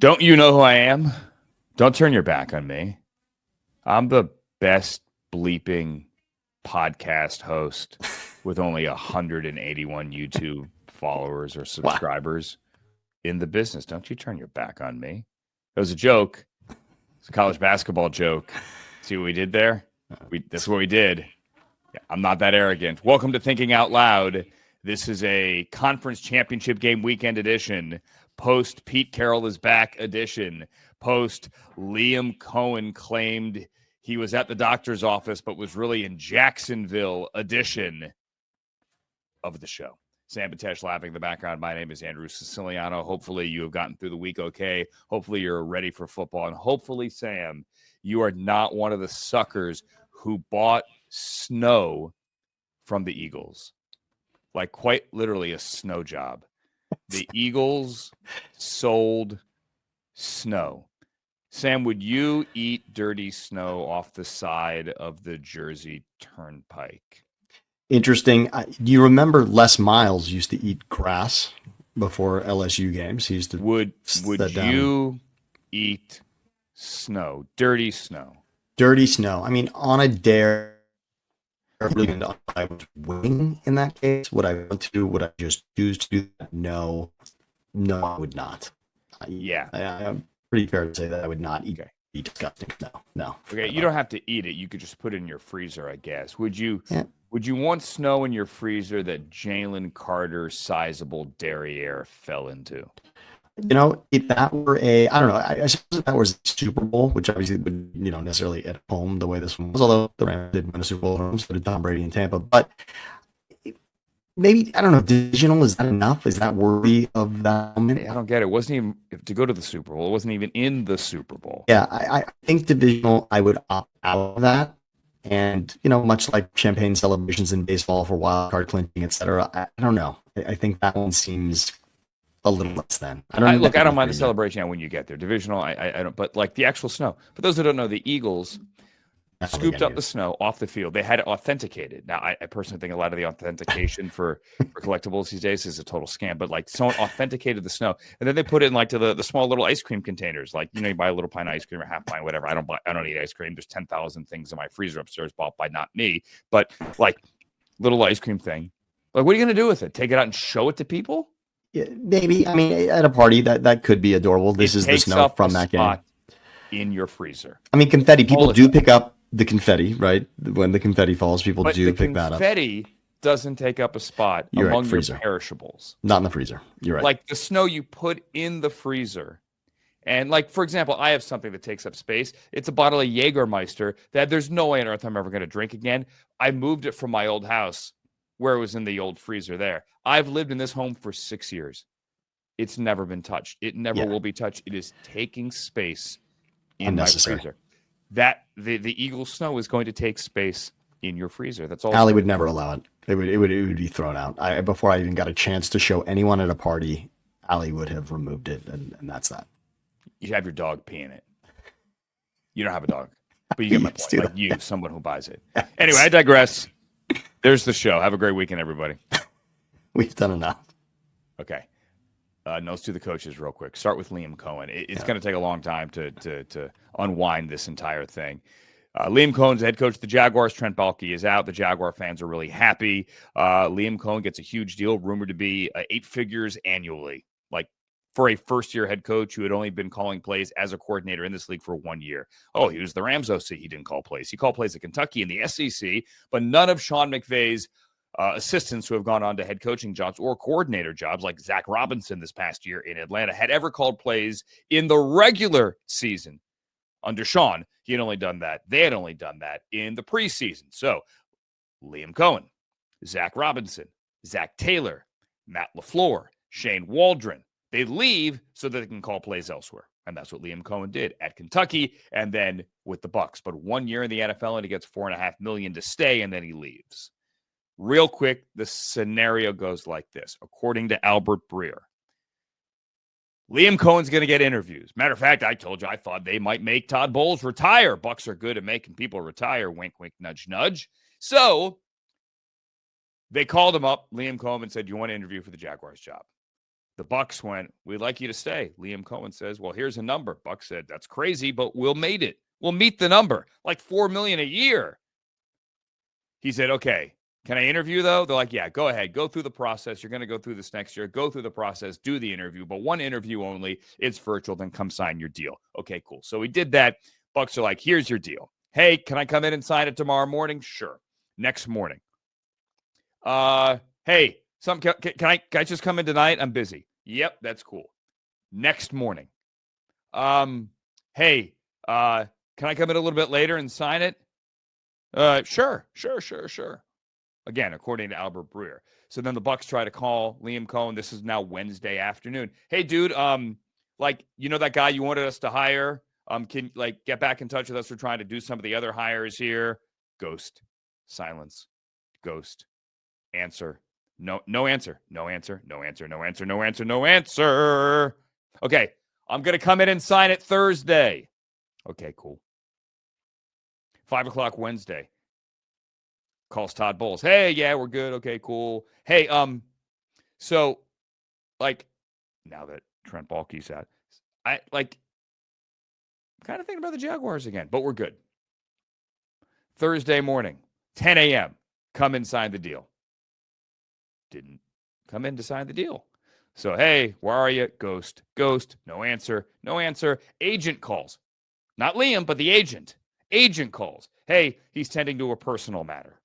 Don't you know who I am? Don't turn your back on me. I'm the best bleeping podcast host with only 181 YouTube followers or Wow. subscribers in the business. Don't you turn your back on me. It was a joke. It's a college basketball joke. See what we did there? That's what we did. Yeah, I'm not that arrogant. Welcome to Thinking Out Loud. This is a conference championship game weekend edition. Post Pete Carroll is back edition. Post Liam Cohen claimed he was at the doctor's office but was really in Jacksonville edition of the show. Sam Betesh laughing in the background. My name is Andrew Siciliano. Hopefully you have gotten through the week okay. Hopefully you're ready for football. And hopefully, Sam, you are not one of the suckers who bought snow from the Eagles. Like quite literally a snow job. The Eagles sold snow. Sam, would you eat dirty snow off the side of the Jersey Turnpike? Interesting. Do you remember Les Miles used to eat grass before LSU games? He used to. Would you eat snow? Dirty snow? Dirty snow. I mean, on a dare. I was winning in that case. Would I want to? Would I just choose to do that? No, I would not. I'm pretty fair to say that I would not eat. Okay. Be disgusting. No. Okay, you don't have to eat it. You could just put it in your freezer, I guess. Would you want snow in your freezer that Jalen Carter's sizable derriere fell into? You know, if that were I don't know, I suppose if that was Super Bowl, which obviously would, necessarily at home the way this one was, although the Rams did win a Super Bowl at home, so did Tom Brady in Tampa. But maybe, I don't know, divisional, is that enough? Is that worthy of that moment? I don't get it. It wasn't even to go to the Super Bowl. It wasn't even in the Super Bowl. Yeah, I think divisional, I would opt out of that. And, much like champagne celebrations in baseball for wild card clinching, et cetera, I don't know. I think that one seems a little less than. I don't mind the celebration when you get there. Divisional, I don't. But like the actual snow. For those who don't know, the Eagles scooped up the snow off the field. They had it authenticated. Now, I personally think a lot of the authentication for collectibles these days is a total scam. But like someone authenticated the snow, and then they put it in like to the small little ice cream containers. Like you buy a little pint of ice cream or half pint, whatever. I don't eat ice cream. There's 10,000 things in my freezer upstairs bought by not me, but like little ice cream thing. Like, what are you gonna do with it? Take it out and show it to people? Yeah, maybe. I mean, at a party that could be adorable. This is the snow from that game in your freezer. I mean, confetti. People do pick up the confetti, right? When the confetti falls, people do pick that up. Confetti doesn't take up a spot among your perishables. Not in the freezer. You're right. Like the snow you put in the freezer. And like, for example, I have something that takes up space. It's a bottle of Jägermeister that there's no way on earth I'm ever going to drink again. I moved it from my old house where it was in the old freezer there. I've lived in this home for 6 years. It's never been touched. It never will be touched. It is taking space in my freezer. That the Eagle snow is going to take space in your freezer. That's all. Allie would never allow it. It would be thrown out. Before I even got a chance to show anyone at a party, Allie would have removed it, and that's that. You have your dog pee in it. You don't have a dog, but you get my point. Like someone who buys it. Anyway, I digress. There's the show. Have a great weekend, everybody. We've done enough. Okay. Notes to the coaches real quick. Start with Liam Cohen. It's going to take a long time to unwind this entire thing. Liam Cohen's the head coach of the Jaguars. Trent Baalke is out. The Jaguar fans are really happy. Liam Cohen gets a huge deal, rumored to be 8 figures annually. Like for a first-year head coach who had only been calling plays as a coordinator in this league for 1 year. Oh, he was the Rams OC. He didn't call plays. He called plays at Kentucky in the SEC, but none of Sean McVay's assistants who have gone on to head coaching jobs or coordinator jobs like Zach Robinson this past year in Atlanta had ever called plays in the regular season. Under Sean, he had only done that. They had only done that in the preseason. So Liam Cohen, Zach Robinson, Zach Taylor, Matt LaFleur, Shane Waldron, they leave so that they can call plays elsewhere. And that's what Liam Cohen did at Kentucky and then with the Bucs. But 1 year in the NFL and he gets $4.5 million to stay and then he leaves. Real quick, the scenario goes like this. According to Albert Breer, Liam Cohen's going to get interviews. Matter of fact, I told you I thought they might make Todd Bowles retire. Bucs are good at making people retire. Wink, wink, nudge, nudge. So they called him up, Liam Cohen, and said, you want to interview for the Jaguars job? The Bucks went, we'd like you to stay. Liam Cohen says, well, here's a number. Bucks said, that's crazy, but we'll meet it. We'll meet the number, like $4 million a year. He said, okay, can I interview though? They're like, yeah, go ahead. Go through the process. You're going to go through this next year. Go through the process, do the interview, but one interview only. It's virtual. Then come sign your deal. Okay, cool. So we did that. Bucks are like, here's your deal. Hey, can I come in and sign it tomorrow morning? Sure. Next morning. Hey, can I just come in tonight? I'm busy. Yep, that's cool. Next morning. Hey, can I come in a little bit later and sign it? Sure. Again, according to Albert Breer. So then the Bucks try to call Liam Cohen. This is now Wednesday afternoon. Hey, dude, that guy you wanted us to hire? Can get back in touch with us? We're trying to do some of the other hires here. Ghost. Silence. Ghost. Answer. No answer. No answer. No answer. No answer. No answer. No answer. Okay. I'm going to come in and sign it Thursday. Okay, cool. 5:00 Wednesday. Calls Todd Bowles. Hey, yeah, we're good. Okay, cool. Hey, so now that Trent Baalke's out, I kind of thinking about the Jaguars again, but we're good. Thursday morning, 10 a.m. Come in, sign the deal. Didn't come in to sign the deal. So, hey, where are you? Ghost. No answer. Agent calls. Not Liam, but the agent. Agent calls. Hey, he's tending to a personal matter.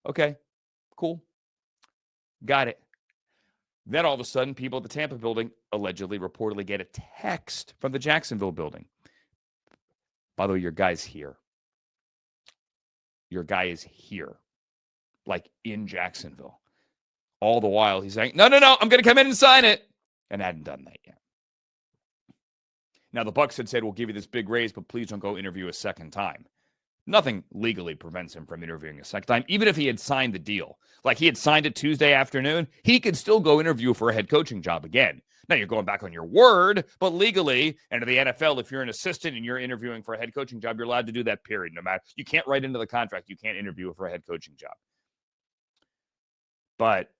Okay, cool. Got it. Then all of a sudden, people at the Tampa building reportedly get a text from the Jacksonville building. By the way, your guy's here. Your guy is here, in Jacksonville. All the while, he's saying, no, I'm going to come in and sign it. And hadn't done that yet. Now, the Bucks had said, we'll give you this big raise, but please don't go interview a second time. Nothing legally prevents him from interviewing a second time, even if he had signed the deal. He had signed it Tuesday afternoon, he could still go interview for a head coaching job again. Now, you're going back on your word, but legally, and to the NFL, if you're an assistant and you're interviewing for a head coaching job, you're allowed to do that, period. No matter, you can't write into the contract, you can't interview for a head coaching job. But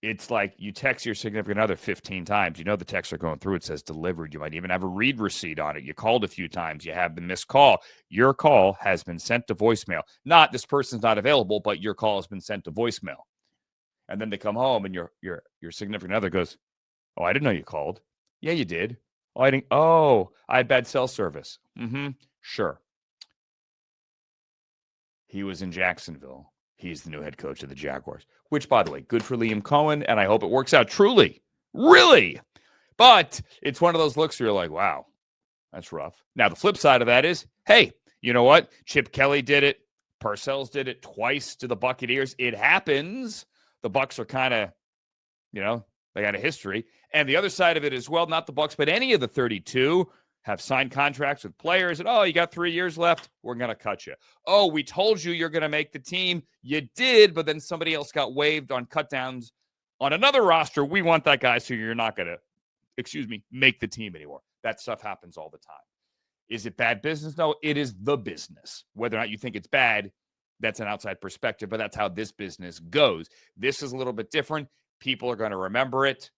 it's like you text your significant other 15 times. You know the texts are going through. It says delivered. You might even have a read receipt on it. You called a few times. You have the missed call. Your call has been sent to voicemail. Not this person's not available, but your call has been sent to voicemail. And then they come home and your significant other goes, oh, I didn't know you called. Yeah, you did. Oh, I didn't. Oh, I had bad cell service. Sure. He was in Jacksonville. He's the new head coach of the Jaguars, which, by the way, good for Liam Cohen, and I hope it works out truly. Really. But it's one of those looks where you're like, wow, that's rough. Now, the flip side of that is, hey, you know what? Chip Kelly did it. Parcells did it twice to the Buccaneers. It happens. The Bucs are kind of, they got a history. And the other side of it as well, not the Bucs, but any of the 32 have signed contracts with players. And, oh, you got 3 years left. We're going to cut you. Oh, we told you you're going to make the team. You did, but then somebody else got waived on cutdowns on another roster. We want that guy, so you're not going to, make the team anymore. That stuff happens all the time. Is it bad business? No, it is the business. Whether or not you think it's bad, that's an outside perspective, but that's how this business goes. This is a little bit different. People are going to remember it.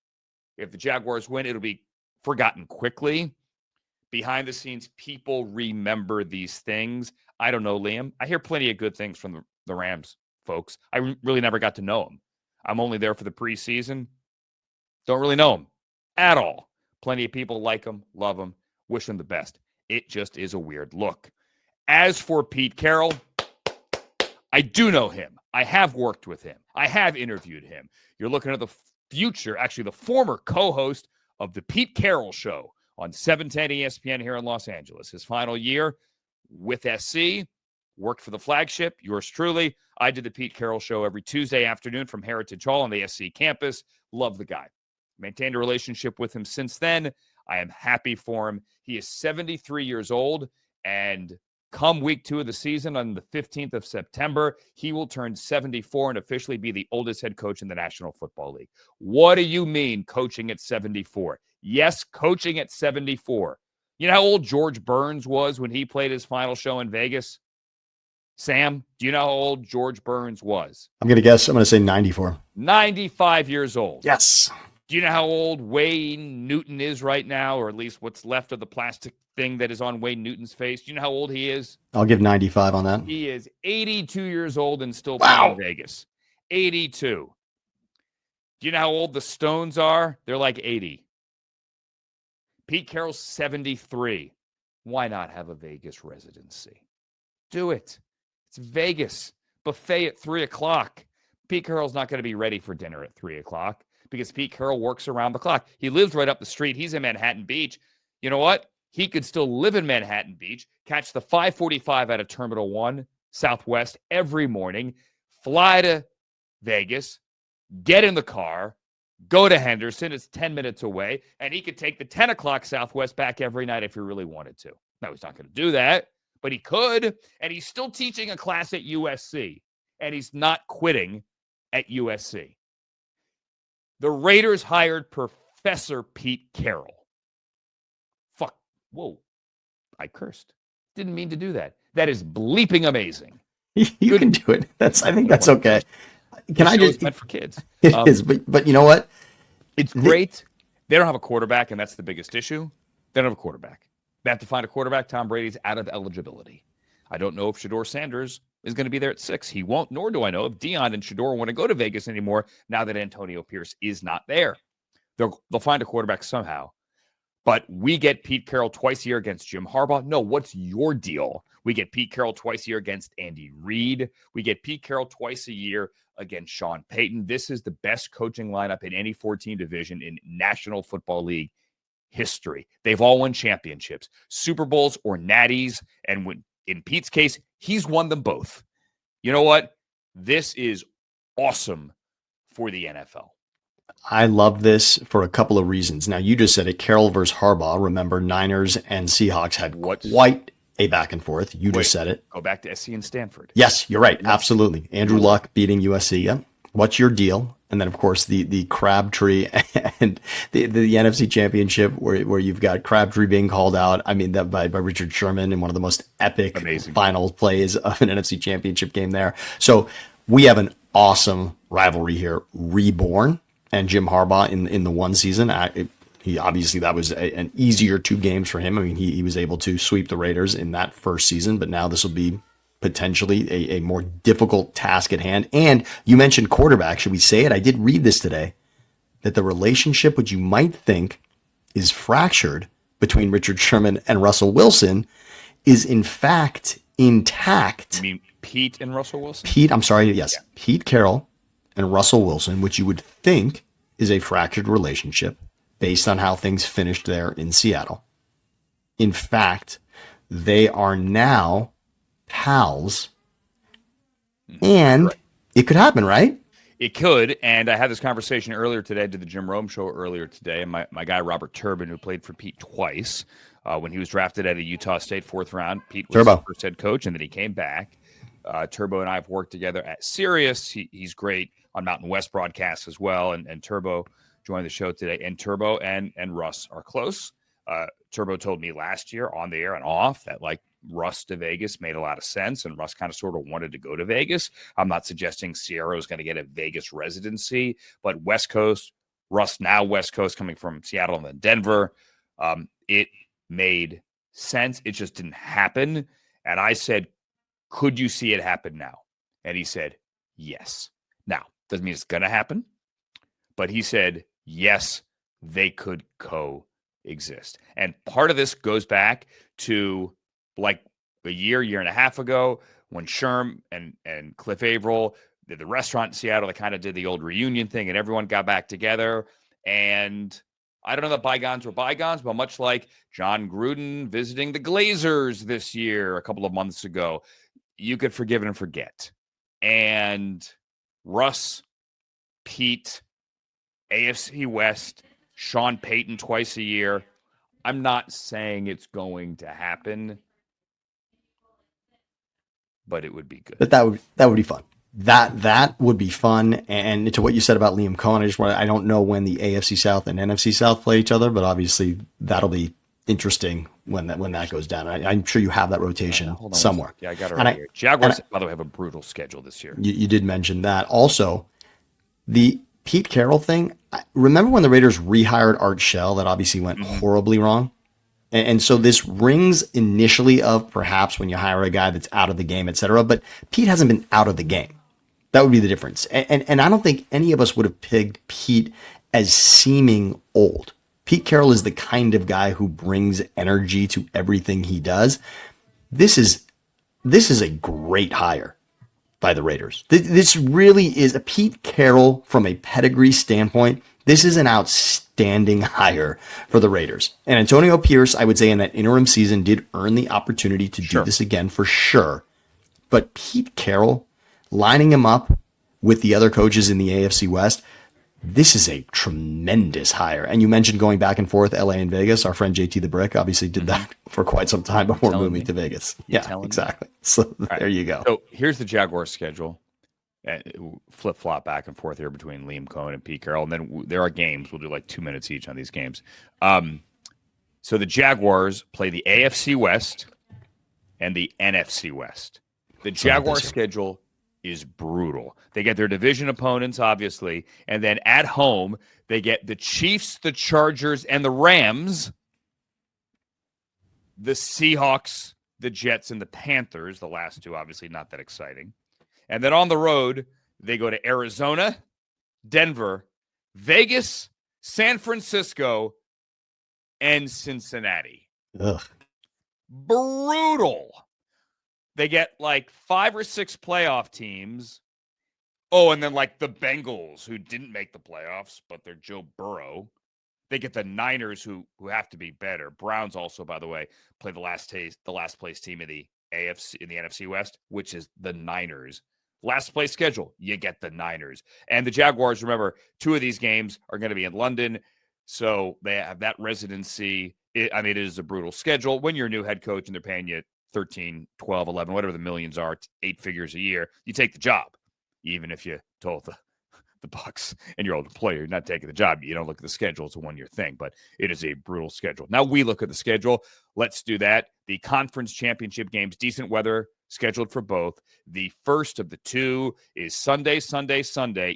If the Jaguars win, it'll be forgotten quickly. Behind the scenes, people remember these things. I don't know, Liam. I hear plenty of good things from the Rams folks. I really never got to know them. I'm only there for the preseason. Don't really know them at all. Plenty of people like them, love them, wish them the best. It just is a weird look. As for Pete Carroll, I do know him. I have worked with him. I have interviewed him. You're looking at the future, actually the former co-host of the Pete Carroll Show on 710 ESPN here in Los Angeles. His final year with SC, worked for the flagship, yours truly. I did the Pete Carroll Show every Tuesday afternoon from Heritage Hall on the SC campus. Love the guy. Maintained a relationship with him since then. I am happy for him. He is 73 years old, and come week 2 of the season on the 15th of September, he will turn 74 and officially be the oldest head coach in the National Football League. What do you mean coaching at 74? Yes, coaching at 74. You know how old George Burns was when he played his final show in Vegas? Sam, do you know how old George Burns was? I'm going to guess. I'm going to say 94. 95 years old. Yes. Do you know how old Wayne Newton is right now, or at least what's left of the plastic thing that is on Wayne Newton's face? Do you know how old he is? I'll give 95 on that. He is 82 years old and still playing Wow. Vegas. 82. Do you know how old the Stones are? They're like 80. Pete Carroll's 73. Why not have a Vegas residency? Do it. It's Vegas. Buffet at 3 o'clock. Pete Carroll's not going to be ready for dinner at 3 o'clock because Pete Carroll works around the clock. He lives right up the street. He's in Manhattan Beach. You know what? He could still live in Manhattan Beach, catch the 545 out of Terminal 1 Southwest every morning, fly to Vegas, get in the car, go to Henderson. It's 10 minutes away. And he could take the 10 o'clock Southwest back every night if he really wanted to. Now, he's not going to do that, but he could. And he's still teaching a class at USC. And he's not quitting at USC. The Raiders hired Professor Pete Carroll. Fuck. Whoa. I cursed. Didn't mean to do that. That is bleeping amazing. You can do it. I think that's okay. Can I just meant for kids? It is, but you know what? It's great. They don't have a quarterback, and that's the biggest issue. They don't have a quarterback. They have to find a quarterback. Tom Brady's out of eligibility. I don't know if Shedeur Sanders is going to be there at 6. He won't, nor do I know if Dion and Shedeur want to go to Vegas anymore now that Antonio Pierce is not there. They'll find a quarterback somehow. But we get Pete Carroll twice a year against Jim Harbaugh. No, what's your deal? We get Pete Carroll twice a year against Andy Reid. We get Pete Carroll twice a year against Sean Payton. This is the best coaching lineup in any 14 division in National Football League history. They've all won championships, Super Bowls or Natties. And when, in Pete's case, he's won them both. You know what? This is awesome for the NFL. I love this for a couple of reasons. Now, you just said it, Carroll versus Harbaugh. Remember, Niners and Seahawks had quite a back and forth. You just said it. Go back to SC and Stanford. Yes, you're right. Absolutely. Andrew Luck beating USC. Yeah. What's your deal? And then, of course, the Crabtree and the NFC Championship where you've got Crabtree being called out. I mean, that by Richard Sherman in one of the most epic final plays of an NFC Championship game there. So we have an awesome rivalry here, reborn. And Jim Harbaugh in the one season, he obviously that was an easier 2 games for him. I mean, he was able to sweep the Raiders in that first season, but now this will be potentially a more difficult task at hand. And you mentioned quarterback. Should we say it? I did read this today, that the relationship, which you might think is fractured between Richard Sherman and Russell Wilson, is in fact intact. You mean Pete and Russell Wilson? Pete Carroll and Russell Wilson, which you would think is a fractured relationship based on how things finished there in Seattle. In fact, they are now pals, and it could happen, right? It could, and I had this conversation earlier today. I did the Jim Rome show earlier today, and my guy Robert Turbin, who played for Pete twice, when he was drafted out of Utah State 4th round, Pete was his first head coach, and then he came back. Turbo and I have worked together at Sirius. He's great on Mountain West broadcasts as well, and Turbo joined the show today. And Turbo and Russ are close. Turbo told me last year on the air and off that like Russ to Vegas made a lot of sense, and Russ kind of sort of wanted to go to Vegas. I'm not suggesting Sierra is going to get a Vegas residency, but West Coast, Russ now West Coast, coming from Seattle and then Denver, it made sense. It just didn't happen. And I said, could you see it happen now? And he said, yes. Now, doesn't mean it's going to happen, but he said, yes, they could coexist. And part of this goes back to like a year and a half ago when Sherm and Cliff Averill did the restaurant in Seattle. They kind of did the old reunion thing and everyone got back together. And I don't know that bygones were bygones, but much like John Gruden visiting the Glazers this year, a couple of months ago, you could forgive and forget. And Russ, Pete, AFC West, Sean Payton twice a year. I'm not saying it's going to happen, but it would be good. But that would be fun. That would be fun. And to what you said about Liam Cohen, I don't know when the AFC South and NFC South play each other, but obviously that'll be interesting when that goes down. I'm sure you have that rotation somewhere. Yeah, I got it right here. Jaguars, by the way, have a brutal schedule this year. You did mention that. Also, the Pete Carroll thing, remember when the Raiders rehired Art Shell? That obviously went horribly wrong. And so this rings initially of perhaps when you hire a guy that's out of the game, et cetera. But Pete hasn't been out of the game. That would be the difference. And I don't think any of us would have pegged Pete as seeming old. Pete Carroll is the kind of guy who brings energy to everything he does. This is a great hire by the Raiders. This really is a Pete Carroll from a pedigree standpoint. This is an outstanding hire for the Raiders. And Antonio Pierce, I would say in that interim season, did earn the opportunity to do this again for sure. But Pete Carroll, lining him up with the other coaches in the AFC West, this is a tremendous hire. And you mentioned going back and forth, LA and Vegas. Our friend JT the Brick obviously did that for quite some time before moving to Vegas. Yeah, exactly. So there you go. So here's the Jaguars schedule. Flip-flop back and forth here between Liam Cohen and Pete Carroll. And then there are games. We'll do like 2 minutes each on these games. So the Jaguars play the AFC West and the NFC West. The Jaguars schedule is brutal. They get their division opponents, obviously, and then at home, they get the Chiefs, the Chargers, and the Rams, the Seahawks, the Jets, and the Panthers, the last two obviously not that exciting. And then on the road, they go to Arizona, Denver, Vegas, San Francisco, and Cincinnati. Ugh. Brutal. They get like 5 or 6 playoff teams. Oh, and then like the Bengals, who didn't make the playoffs, but they're Joe Burrow. They get the Niners, who have to be better. Browns also, by the way, play the last place team in the NFC West, which is the Niners. Last place schedule, you get the Niners. And the Jaguars, remember, 2 of these games are going to be in London, so they have that residency. It is a brutal schedule. When you're a new head coach and they're paying you 13, 12, 11, whatever the millions are, 8 figures a year, you take the job. Even if you told the Bucks and your old employer you're not taking the job, you don't look at the schedule. It's a one-year thing, but it is a brutal schedule. Now we look at the schedule. Let's do that. The conference championship games, decent weather scheduled for both. The first of the 2 is Sunday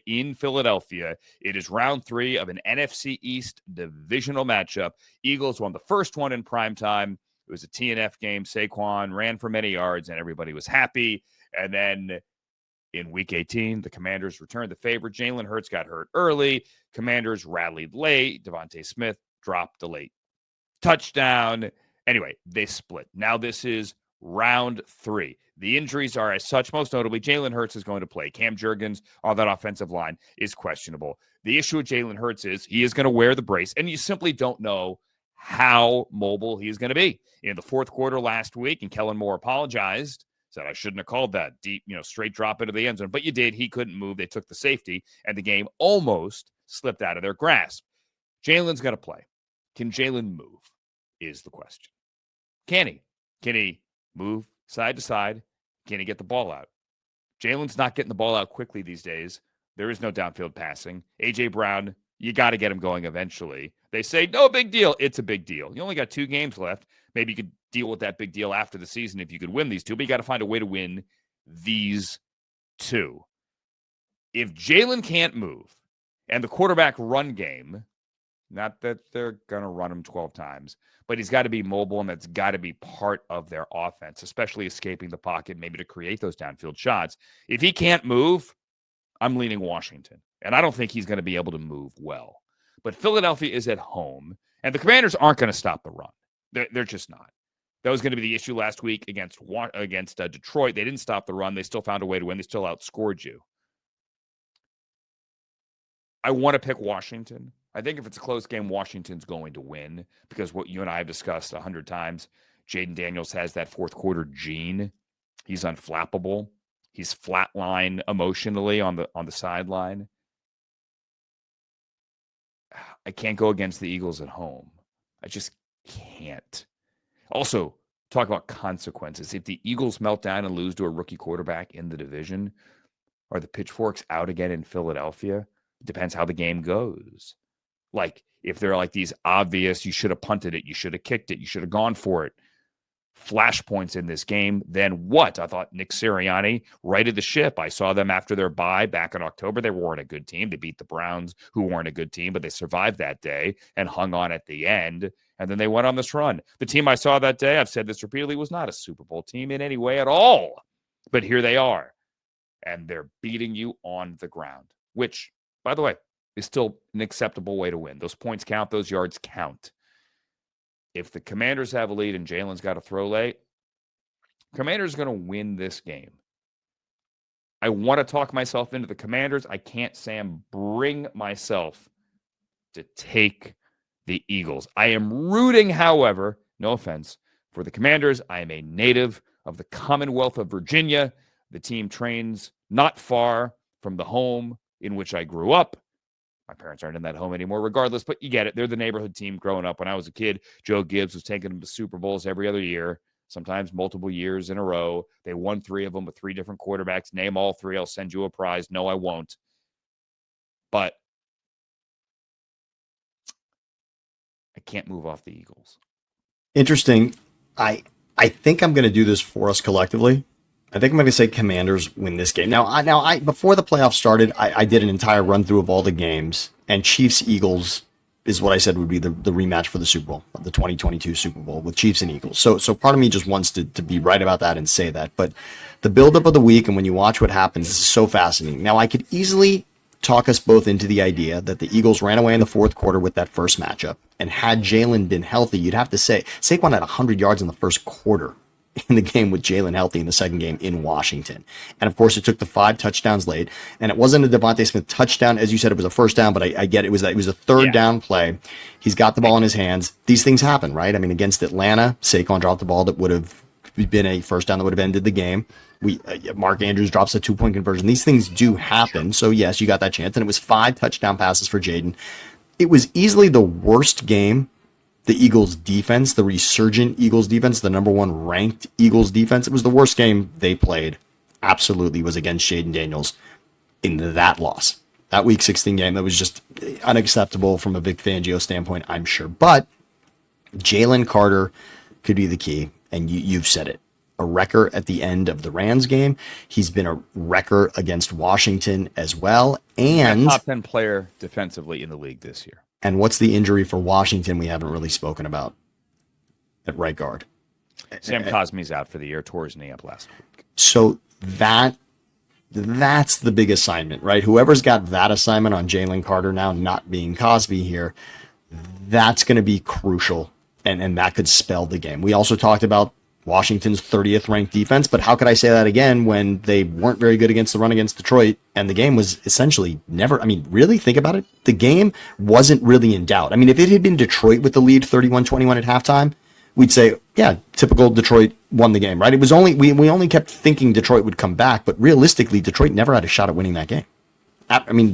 in Philadelphia. It is round 3 of an NFC East divisional matchup. Eagles won the first one in primetime. It was a TNF game. Saquon ran for many yards, and everybody was happy. And then in Week 18, the Commanders returned the favor. Jalen Hurts got hurt early. Commanders rallied late. Devontae Smith dropped a late touchdown. Anyway, they split. Now this is round 3. The injuries are as such. Most notably, Jalen Hurts is going to play. Cam Jurgens on that offensive line is questionable. The issue with Jalen Hurts is he is going to wear the brace, and you simply don't know how mobile he's going to be. In the fourth quarter last week, and Kellen Moore apologized, said, I shouldn't have called that deep, straight drop into the end zone. But you did. He couldn't move. They took the safety, and the game almost slipped out of their grasp. Jalen's going to play. Can Jalen move is the question. Can he? Can he move side to side? Can he get the ball out? Jalen's not getting the ball out quickly these days. There is no downfield passing. A.J. Brown, you got to get him going eventually. They say, no big deal. It's a big deal. You only got 2 games left. Maybe you could deal with that big deal after the season if you could win these 2, but you got to find a way to win these 2. If Jalen can't move and the quarterback run game, not that they're going to run him 12 times, but he's got to be mobile, and that's got to be part of their offense, especially escaping the pocket, maybe to create those downfield shots. If he can't move, I'm leaning Washington, and I don't think he's going to be able to move well. But Philadelphia is at home, and the Commanders aren't going to stop the run. They're just not. That was going to be the issue last week against Detroit. They didn't stop the run. They still found a way to win. They still outscored you. I want to pick Washington. I think if it's a close game, Washington's going to win because what you and I have discussed 100 times, Jayden Daniels has that fourth quarter gene. He's unflappable. He's flatline emotionally on the sideline. I can't go against the Eagles at home. I just can't. Also, talk about consequences. If the Eagles melt down and lose to a rookie quarterback in the division, are the pitchforks out again in Philadelphia? It depends how the game goes. Like, if they're like these obvious, you should have punted it, you should have kicked it, you should have gone for it. flashpoints in this game, then what? I thought Nick Sirianni righted the ship. I saw them after their bye back in October. They weren't a good team. They beat the Browns, who weren't a good team, but they survived that day and hung on at the end. And then they went on this run. The team I saw that day, I've said this repeatedly, was not a Super Bowl team in any way at all. But here they are. And they're beating you on the ground, which, by the way, is still an acceptable way to win. Those points count. Those yards count. If the Commanders have a lead and Jalen's got to throw late, Commanders are going to win this game. I want to talk myself into the Commanders. I can't, Sam, bring myself to take the Eagles. I am rooting, however, no offense, for the Commanders. I am a native of the Commonwealth of Virginia. The team trains not far from the home in which I grew up. My parents aren't in that home anymore, regardless, but you get it. They're the neighborhood team growing up. When I was a kid, Joe Gibbs was taking them to Super Bowls every other year, sometimes multiple years in a row. They won 3 of them with 3 different quarterbacks. Name all 3. I'll send you a prize. No, I won't. But I can't move off the Eagles. Interesting. I think I'm going to do this for us collectively. I think I'm going to say Commanders win this game. Now, before the playoffs started, I did an entire run through of all the games, and Chiefs Eagles is what I said would be the rematch for the Super Bowl, the 2022 Super Bowl with Chiefs and Eagles. So part of me just wants to be right about that and say that. But the buildup of the week and when you watch what happens is so fascinating. Now, I could easily talk us both into the idea that the Eagles ran away in the fourth quarter with that first matchup, and had Jalen been healthy, you'd have to say Saquon had 100 yards in the first quarter in the game with Jalen healthy in the second game in Washington. And of course, it took the 5 touchdowns late. And it wasn't a Devontae Smith touchdown. As you said, it was a first down, but I get it. It was a third down play. He's got the ball in his hands. These things happen, right? I mean, against Atlanta, Saquon dropped the ball that would have been a first down that would have ended the game. Mark Andrews drops a 2-point conversion. These things do happen. So yes, you got that chance. And it was 5 touchdown passes for Jayden. It was easily the worst game the Eagles defense, the resurgent Eagles defense, the number 1 ranked Eagles defense. It was the worst game they played. Absolutely was against Jayden Daniels in that loss. That week 16 game, that was just unacceptable from a Vic Fangio standpoint, I'm sure. But Jalen Carter could be the key, and you've said it. A wrecker at the end of the Rams game. He's been a wrecker against Washington as well. And top 10 player defensively in the league this year. And what's the injury for Washington we haven't really spoken about at right guard? Sam Cosmi's out for the year, tore his knee up last week. So that's the big assignment, right? Whoever's got that assignment on Jalen Carter now, not being Cosby here, that's going to be crucial, and that could spell the game. We also talked about Washington's 30th ranked defense, but how could I say that again when they weren't very good against the run against Detroit, and the game was essentially never, really think about it. The game wasn't really in doubt. If it had been Detroit with the lead 31-21 at halftime, we'd say, yeah, typical Detroit won the game, right? It was only, we only kept thinking Detroit would come back, but realistically, Detroit never had a shot at winning that game.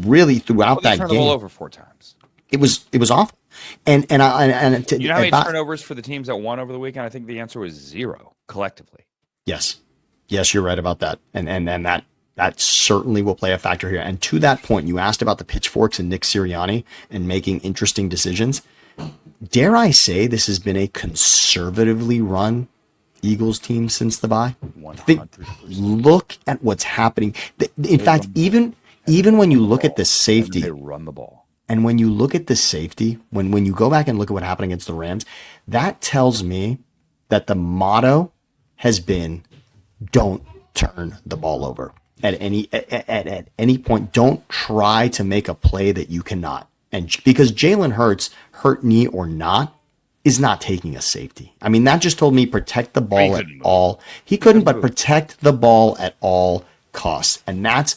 Really throughout that game. They turned the ball over 4 times. It was awful. And you know how many turnovers for the teams that won over the weekend? I think the answer was 0 collectively. Yes, you're right about that, and that certainly will play a factor here. And to that point, you asked about the pitchforks and Nick Sirianni and making interesting decisions. Dare I say this has been a conservatively run Eagles team since the bye? 100%. Look at what's happening. In fact, even when you look at the safety, they run the ball. And when you look at the safety, when you go back and look at what happened against the Rams, that tells me that the motto has been, don't turn the ball over at any point. Don't try to make a play that you cannot. And because Jalen Hurts, hurt knee or not, is not taking a safety. That just told me protect the ball at all. He couldn't, but protect the ball at all costs. And that's,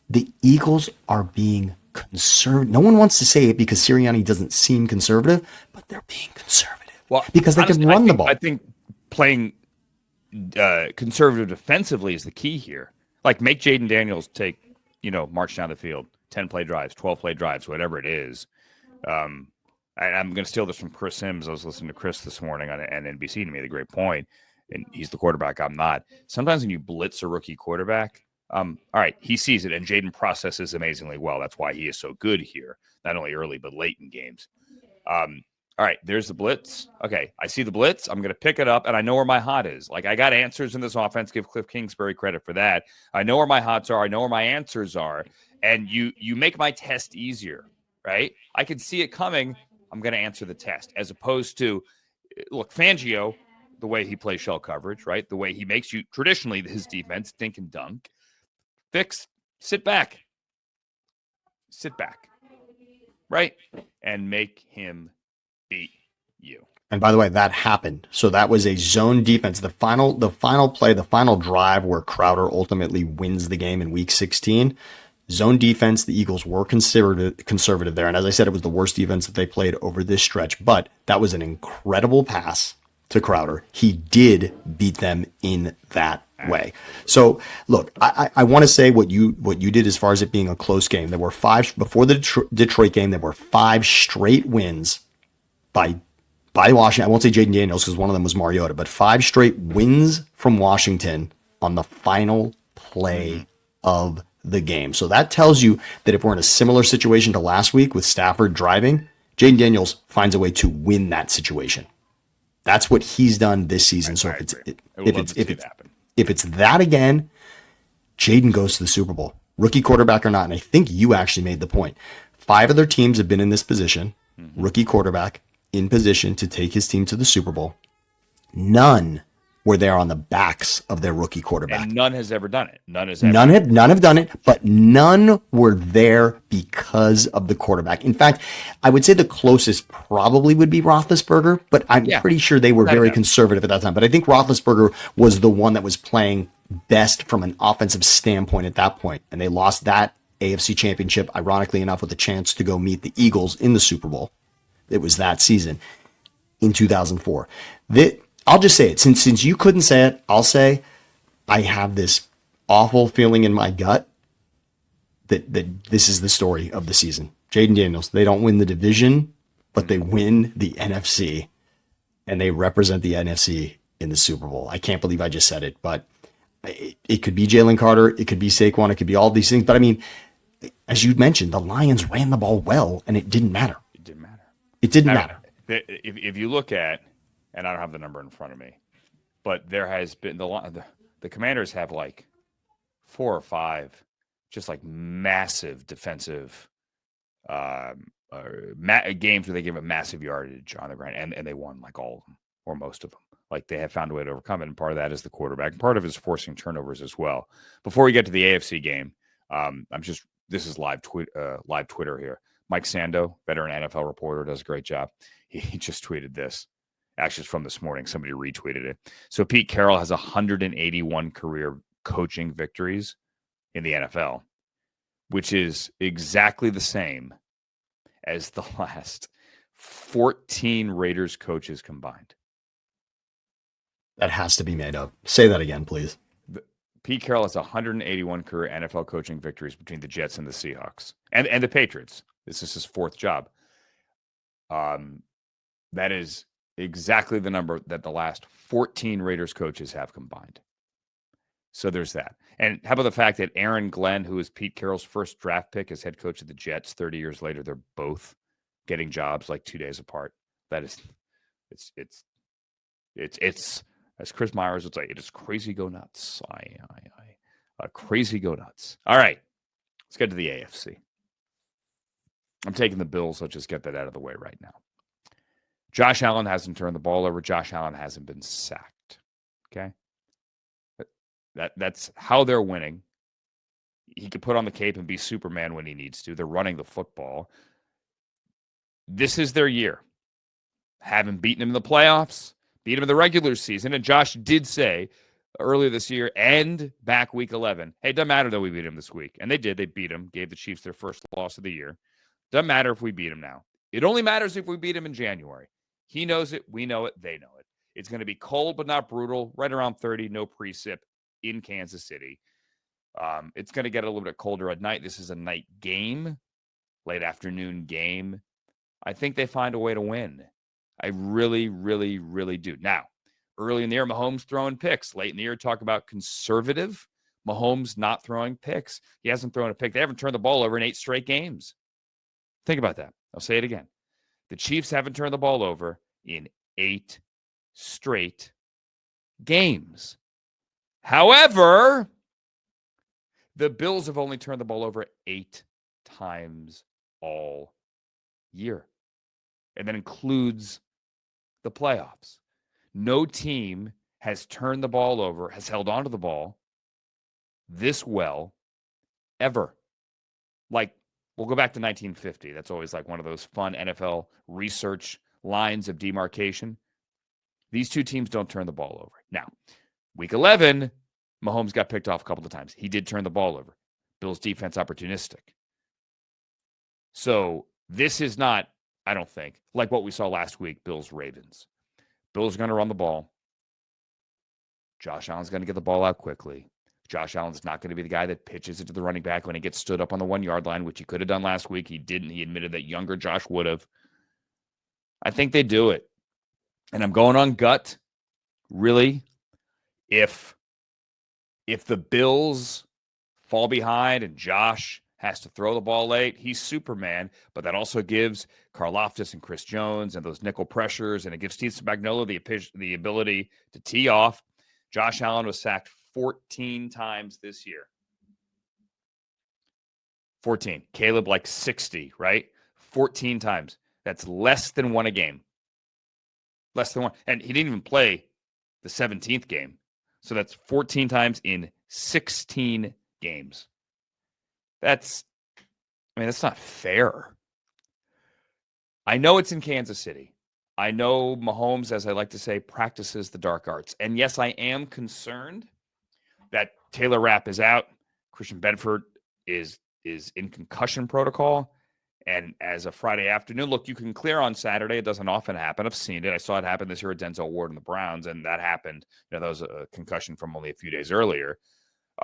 the Eagles are being conservative. No one wants to say it because Sirianni doesn't seem conservative, but they're being conservative. Well, because they can run the ball. I think playing conservative defensively is the key here. Like, make Jayden Daniels take, march down the field, 10-play drives, 12-play drives, whatever it is. I'm going to steal this from Chris Sims. I was listening to Chris this morning on NBC, and he made a great point, and he's the quarterback. I'm not. Sometimes when you blitz a rookie quarterback, all right, he sees it, and Jayden processes amazingly well. That's why he is so good here, not only early but late in games. All right, there's the blitz. Okay, I see the blitz. I'm going to pick it up, and I know where my hot is. Like, I got answers in this offense. Give Cliff Kingsbury credit for that. I know where my hots are. I know where my answers are. And you make my test easier, right? I can see it coming. I'm going to answer the test, as opposed to, look, Fangio, the way he plays shell coverage, right? The way he makes you, traditionally, his defense, dink and dunk. Fix, sit back, right? And make him beat you. And by the way, that happened. So that was a zone defense. The final play, the final drive where Crowder ultimately wins the game in week 16. Zone defense, the Eagles were conservative there. And as I said, it was the worst defense that they played over this stretch. But that was an incredible pass to Crowder. He did beat them in that way. So look, I want to say what you did as far as it being a close game. There were 5 before the Detroit game. There were 5 straight wins by Washington. I won't say Jayden Daniels because one of them was Mariota, but 5 straight wins from Washington on the final play of the game. So that tells you that if we're in a similar situation to last week with Stafford driving, Jayden Daniels finds a way to win that situation. That's what he's done this season. So if it's that again, Jayden goes to the Super Bowl, rookie quarterback or not. And I think you actually made the point. 5 other teams have been in this position, rookie quarterback in position to take his team to the Super Bowl. None were there on the backs of their rookie quarterback. And none has ever done it. None have done it, but none were there because of the quarterback. In fact, I would say the closest probably would be Roethlisberger, but I'm pretty sure they were very conservative at that time. But I think Roethlisberger was the one that was playing best from an offensive standpoint at that point. And they lost that AFC championship, ironically enough, with a chance to go meet the Eagles in the Super Bowl. It was that season in 2004. I'll just say it. Since you couldn't say it, I'll say I have this awful feeling in my gut that this is the story of the season. Jayden Daniels, they don't win the division, but they win the NFC, and they represent the NFC in the Super Bowl. I can't believe I just said it, but it could be Jalen Carter. It could be Saquon. It could be all these things. But I mean, as you mentioned, the Lions ran the ball well, and it didn't matter. It didn't matter. If you look at, and I don't have the number in front of me, but there has been the Commanders have like 4 or 5 just like massive defensive games where they give a massive yardage on the ground, and they won like all of them or most of them. Like they have found a way to overcome it, and part of that is the quarterback. Part of it is forcing turnovers as well. Before we get to the AFC game, this is live Twitter here. Mike Sando, veteran NFL reporter, does a great job. He just tweeted this. Actually, it's from this morning. Somebody retweeted it. So Pete Carroll has 181 career coaching victories in the NFL, which is exactly the same as the last 14 Raiders coaches combined. That has to be made up. Say that again, please. Pete Carroll has 181 career NFL coaching victories between the Jets and the Seahawks and the Patriots. This is his 4th job. That is exactly the number that the last 14 Raiders coaches have combined. So there's that. And how about the fact that Aaron Glenn, who is Pete Carroll's first draft pick as head coach of the Jets 30 years later, they're both getting jobs like 2 days apart. That is, it's as Chris Myers would say, it is crazy go nuts. Crazy go nuts. All right, let's get to the AFC. I'm taking the Bills. Let's just get that out of the way right now. Josh Allen hasn't turned the ball over. Josh Allen hasn't been sacked. Okay? That's how they're winning. He could put on the cape and be Superman when he needs to. They're running the football. This is their year. Haven't beaten him in the playoffs, beat him in the regular season. And Josh did say earlier this year and back week 11, hey, it doesn't matter that we beat him this week. And they did. They beat him, gave the Chiefs their first loss of the year. Doesn't matter if we beat him now. It only matters if we beat him in January. He knows it. We know it. They know it. It's going to be cold but not brutal, right around 30, no precip in Kansas City. It's going to get a little bit colder at night. This is a night game, late afternoon game. I think they find a way to win. I really, really, really do. Now, early in the year, Mahomes throwing picks. Late in the year, talk about conservative. Mahomes not throwing picks. He hasn't thrown a pick. They haven't turned the ball over in 8 straight games. Think about that. I'll say it again. The Chiefs haven't turned the ball over in 8 straight games. However, the Bills have only turned the ball over 8 times all year. And that includes the playoffs. No team has turned the ball over, has held onto the ball this well ever. Like, we'll go back to 1950. That's always like one of those fun NFL research lines of demarcation. These two teams don't turn the ball over. Now, week 11, Mahomes got picked off a couple of times. He did turn the ball over. Bills defense opportunistic. So this is not, I don't think, like what we saw last week, Bills-Ravens. Bills are going to run the ball. Josh Allen's going to get the ball out quickly. Josh Allen's not going to be the guy that pitches it to the running back when he gets stood up on the 1-yard line, which he could have done last week. He didn't. He admitted that younger Josh would have. I think they do it. And I'm going on gut. Really, if the Bills fall behind and Josh has to throw the ball late, he's Superman. But that also gives Karlaftis and Chris Jones and those nickel pressures, and it gives Steve Spagnuolo the ability to tee off. Josh Allen was sacked 14 times this year. 14. Caleb, like 60, right? 14 times. That's less than one a game. Less than one. And he didn't even play the 17th game. So that's 14 times in 16 games. That's not fair. I know it's in Kansas City. I know Mahomes, as I like to say, practices the dark arts. And yes, I am concerned that Taylor Rapp is out. Christian Bedford is in concussion protocol. And as a Friday afternoon, look, you can clear on Saturday. It doesn't often happen. I've seen it. I saw it happen this year at Denzel Ward and the Browns, and that happened. That was a concussion from only a few days earlier.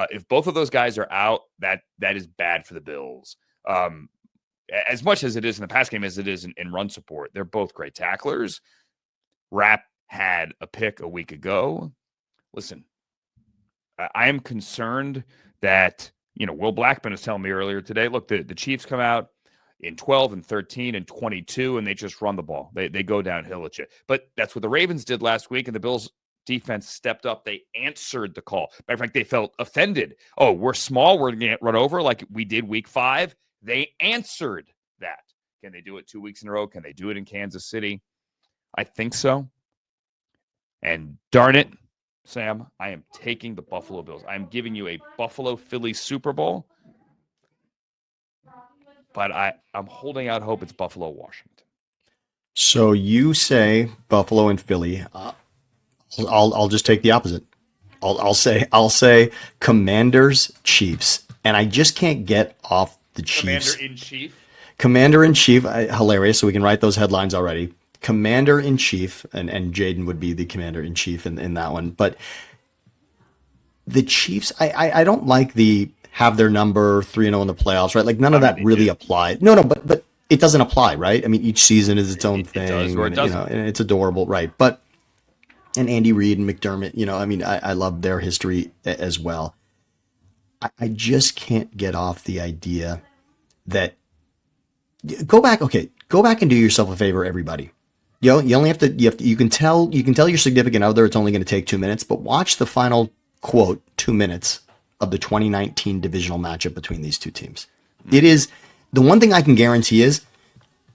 If both of those guys are out, that is bad for the Bills. As much as it is in the pass game as it is in run support, they're both great tacklers. Rapp had a pick a week ago. Listen, I am concerned that, Will Blackman was telling me earlier today, look, the Chiefs come out in 12 and 13 and 22, and they just run the ball. They go downhill at you. But that's what the Ravens did last week, and the Bills defense stepped up. They answered the call. Matter of fact, they felt offended. Oh, we're small. We're going to get run over like we did week 5. They answered that. Can they do it 2 weeks in a row? Can they do it in Kansas City? I think so. And darn it, Sam, I am taking the Buffalo Bills. I'm giving you a Buffalo-Philly Super Bowl. But I'm holding out hope it's Buffalo-Washington. So you say Buffalo and Philly. I'll just take the opposite. I'll say Commanders, Chiefs, and I just can't get off the Chiefs. Commander-in-Chief, hilarious. So we can write those headlines already. Commander-in-Chief, and Jayden would be the Commander-in-Chief in that one. But the Chiefs, I don't like the have their number 3-0 in the playoffs, right? Like none of that really applied. No, but it doesn't apply, right? I mean, each season is its own thing. It does or it doesn't. And it's adorable, right? But and Andy Reid and McDermott, I love their history as well. I just can't get off the idea that go back and do yourself a favor, everybody. You only have to you can tell your significant other it's only going to take 2 minutes, but watch the final quote 2 minutes of the 2019 divisional matchup between these two teams. It is the one thing I can guarantee is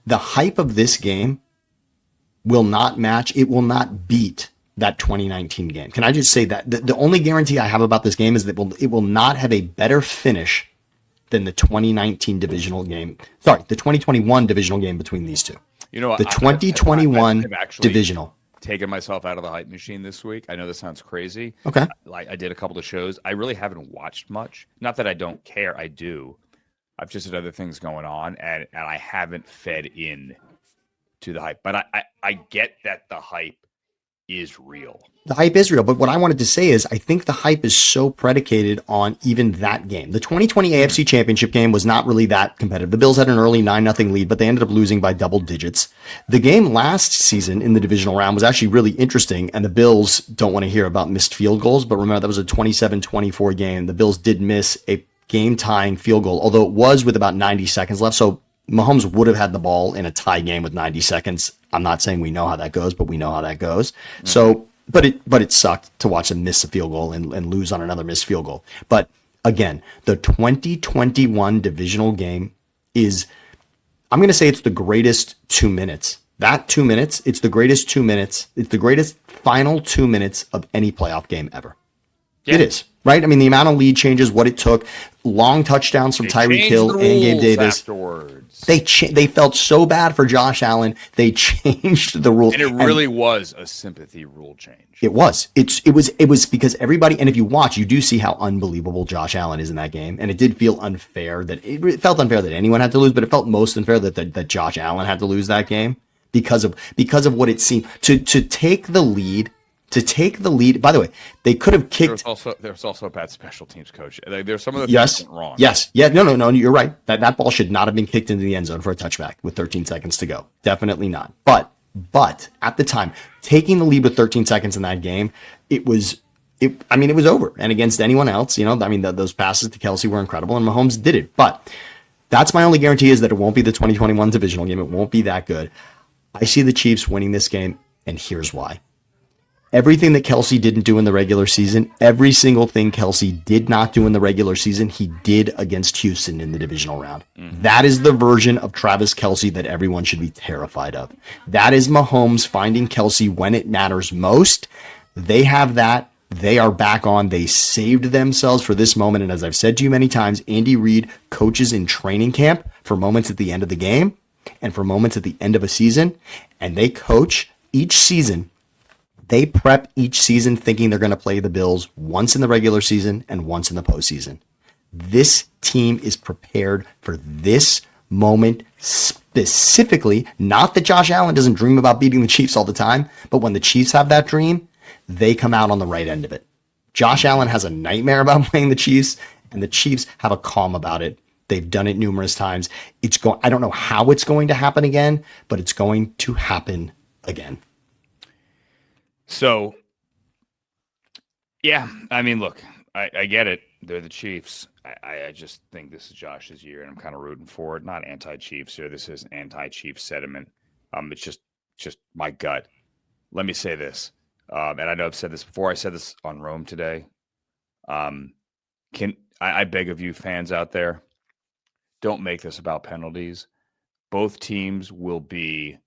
the hype of this game will not match. It will not beat that 2019 game. Can I just say that the only guarantee I have about this game is that it will not have a better finish than the 2019 divisional game. Sorry, the 2021 divisional game between these two. The 2021 divisional. Taken myself out of the hype machine this week. I know this sounds crazy. Okay. I did a couple of shows. I really haven't watched much. Not that I don't care. I do. I've just had other things going on, and I haven't fed in to the hype. But I get that the hype is real. The hype is real, but what I wanted to say is I think the hype is so predicated on even that game. The 2020 AFC Championship game was not really that competitive. The Bills had an early 9-0 lead, but they ended up losing by double digits. The game last season in the divisional round was actually really interesting, and the Bills don't want to hear about missed field goals, but remember that was a 27-24 game. The Bills did miss a game-tying field goal, although it was with about 90 seconds left, so Mahomes would have had the ball in a tie game with 90 seconds. I'm not saying we know how that goes, but we know how that goes. Mm-hmm. So, but it sucked to watch them miss a field goal and lose on another missed field goal. But again, the 2021 divisional game is, I'm going to say it's the greatest 2 minutes. That 2 minutes, it's the greatest 2 minutes. It's the greatest final 2 minutes of any playoff game ever. Yeah. It is, right? I mean, the amount of lead changes, what it took, long touchdowns from Tyreek Hill and Gabe Davis. Afterwards. They felt so bad for Josh Allen. They changed the rules. And it really was a sympathy rule change. It was. It was because everybody, and if you watch, you do see how unbelievable Josh Allen is in that game. And it did feel unfair it felt unfair that anyone had to lose, but it felt most unfair that Josh Allen had to lose that game because of what it seemed to take the lead. By the way, they could have kicked. There was also a bad special teams coach. There's some of the things that went wrong. Yes. Yeah. No. You're right. That ball should not have been kicked into the end zone for a touchback with 13 seconds to go. Definitely not. But at the time, taking the lead with 13 seconds in that game, it was over. And against anyone else, those passes to Kelsey were incredible, and Mahomes did it. But that's my only guarantee, is that it won't be the 2021 divisional game. It won't be that good. I see the Chiefs winning this game, and here's why. Everything that Kelsey didn't do in the regular season, every single thing Kelsey did not do in the regular season, he did against Houston in the divisional round. Mm-hmm. That is the version of Travis Kelsey that everyone should be terrified of. That is Mahomes finding Kelsey when it matters most. They have that. They are back on. They saved themselves for this moment. And as I've said to you many times, Andy Reid coaches in training camp for moments at the end of the game and for moments at the end of a season. And they coach each season. They prep each season thinking they're going to play the Bills once in the regular season and once in the postseason. This team is prepared for this moment specifically. Not that Josh Allen doesn't dream about beating the Chiefs all the time, but when the Chiefs have that dream, they come out on the right end of it. Josh Allen has a nightmare about playing the Chiefs, and the Chiefs have a calm about it. They've done it numerous times. I don't know how it's going to happen again, but it's going to happen again. So, yeah, I mean, look, I get it. They're the Chiefs. I just think this is Josh's year, and I'm kind of rooting for it. Not anti-Chiefs here. This is anti-Chiefs sentiment. It's just my gut. Let me say this, and I know I've said this before. I said this on Rome today. I beg of you, fans out there, don't make this about penalties. Both teams will be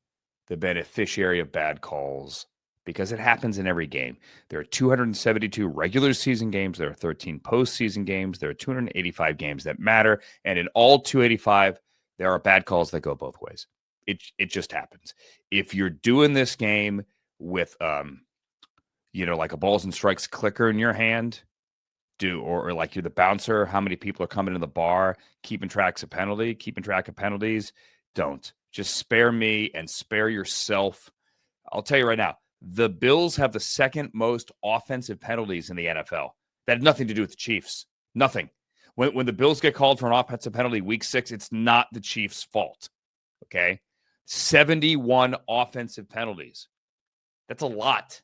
the beneficiary of bad calls, because it happens in every game. There are 272 regular season games. There are 13 postseason games. There are 285 games that matter. And in all 285, there are bad calls that go both ways. It just happens. If you're doing this game with, like a balls and strikes clicker in your hand, or like you're the bouncer, how many people are coming to the bar, keeping track of penalties, don't. Just spare me and spare yourself. I'll tell you right now, the Bills have the second most offensive penalties in the NFL. That had nothing to do with the Chiefs. Nothing. When the Bills get called for an offensive penalty week 6, it's not the Chiefs' fault. Okay? 71 offensive penalties. That's a lot.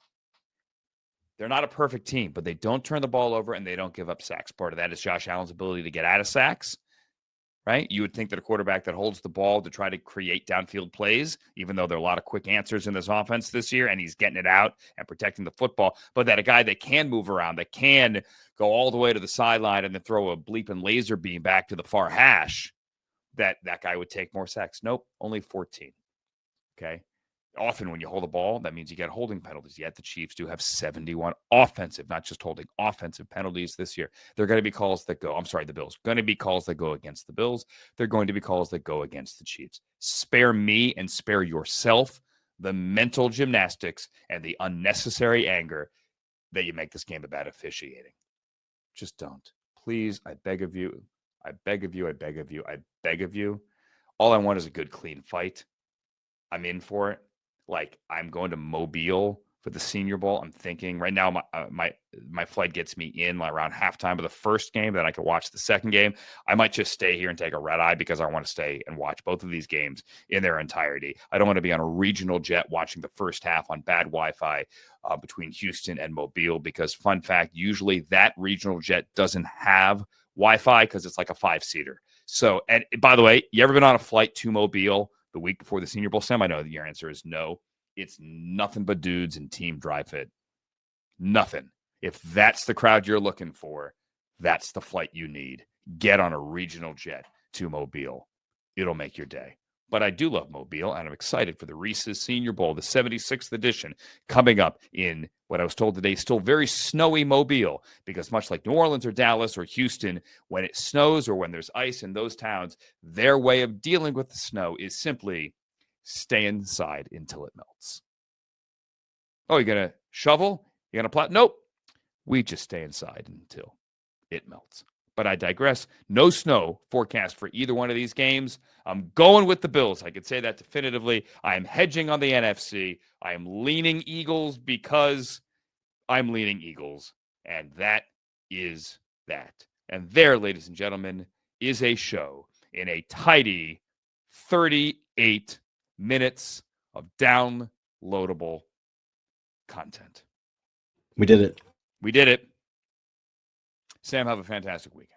They're not a perfect team, but they don't turn the ball over and they don't give up sacks. Part of that is Josh Allen's ability to get out of sacks. Right? You would think that a quarterback that holds the ball to try to create downfield plays, even though there are a lot of quick answers in this offense this year, and he's getting it out and protecting the football, but that a guy that can move around, that can go all the way to the sideline and then throw a bleeping laser beam back to the far hash, that guy would take more sacks. Nope, only 14. Okay? Often when you hold the ball, that means you get holding penalties. Yet the Chiefs do have 71 offensive, not just holding, offensive penalties this year. They're going to be calls that go, the Bills. Going to be calls that go against the Bills. They're going to be calls that go against the Chiefs. Spare me and spare yourself the mental gymnastics and the unnecessary anger that you make this game about officiating. Just don't. Please, I beg of you. I beg of you. I beg of you. I beg of you. All I want is a good, clean fight. I'm in for it. Like, I'm going to Mobile for the Senior Bowl. I'm thinking right now my flight gets me in around halftime of the first game, then I can watch the second game. I might just stay here and take a red eye because I want to stay and watch both of these games in their entirety. I don't want to be on a regional jet watching the first half on bad Wi-Fi between Houston and Mobile, because, fun fact, usually that regional jet doesn't have Wi-Fi because it's like a 5-seater. So, and by the way, you ever been on a flight to Mobile the week before the Senior Bowl Sam? I know that your answer is no. It's nothing but dudes and team dry fit. Nothing. If that's the crowd you're looking for, that's the flight you need. Get on a regional jet to Mobile. It'll make your day. But I do love Mobile, and I'm excited for the Reese's Senior Bowl, the 76th edition, coming up in what I was told today, still very snowy Mobile, because much like New Orleans or Dallas or Houston, when it snows or when there's ice in those towns, their way of dealing with the snow is simply stay inside until it melts. Oh, you're going to shovel? You're going to plow? Nope. We just stay inside until it melts. But I digress. No snow forecast for either one of these games. I'm going with the Bills. I could say that definitively. I am hedging on the NFC. I am leaning Eagles because I'm leaning Eagles. And that is that. And there, ladies and gentlemen, is a show in a tidy 38 minutes of downloadable content. We did it. We did it. Sam, have a fantastic weekend.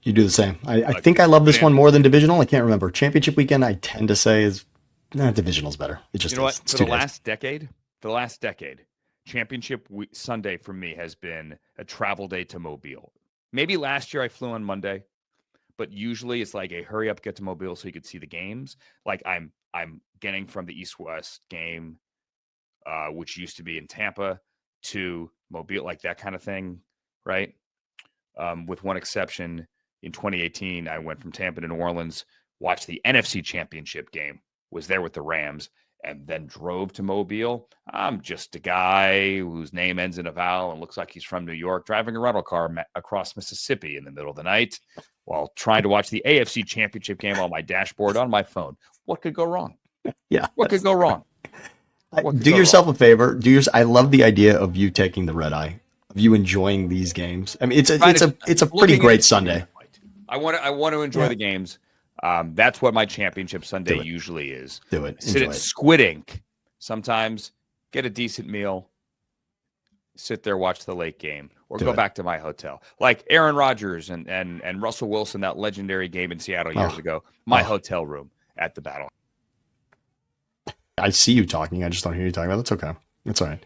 You do the same. I think I love this one more than divisional. I can't remember. Championship weekend, I tend to say is divisional's better. It just what? For the last decade, championship Sunday for me has been a travel day to Mobile. Maybe last year I flew on Monday, but usually it's like a hurry up, get to Mobile so you could see the games. Like I'm getting from the East-West game, which used to be in Tampa, to Mobile, like that kind of thing, right? With one exception, in 2018, I went from Tampa to New Orleans, watched the NFC Championship game, was there with the Rams, and then drove to Mobile. I'm just a guy whose name ends in a vowel and looks like he's from New York, driving a rental car across Mississippi in the middle of the night while trying to watch the AFC Championship game on my dashboard on my phone. What could go wrong? Yeah. What could go wrong? Do yourself a favor. I love the idea of you taking the red eye, of you enjoying these games. I mean, it's a pretty great Sunday. I want to enjoy the games. That's what my championship Sunday usually is. Do it. Sit at Squid Ink. Sometimes get a decent meal. Sit there, watch the late game, or go back to my hotel. Like Aaron Rodgers and Russell Wilson, that legendary game in Seattle years ago. My hotel room at the Battle. I see you talking. I just don't hear you talking about it. That's okay. That's all right.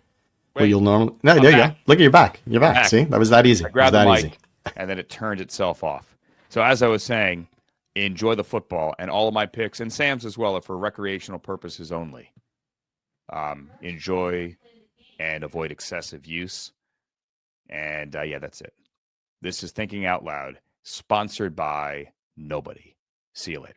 Wait, you'll normally... No, there you go. Look at your back. You're back. See? That was that easy. I grabbed the mic, and then it turned itself off. So as I was saying, enjoy the football, and all of my picks, and Sam's as well, are for recreational purposes only. Enjoy and avoid excessive use. And, that's it. This is Thinking Out Loud, sponsored by nobody. See you later.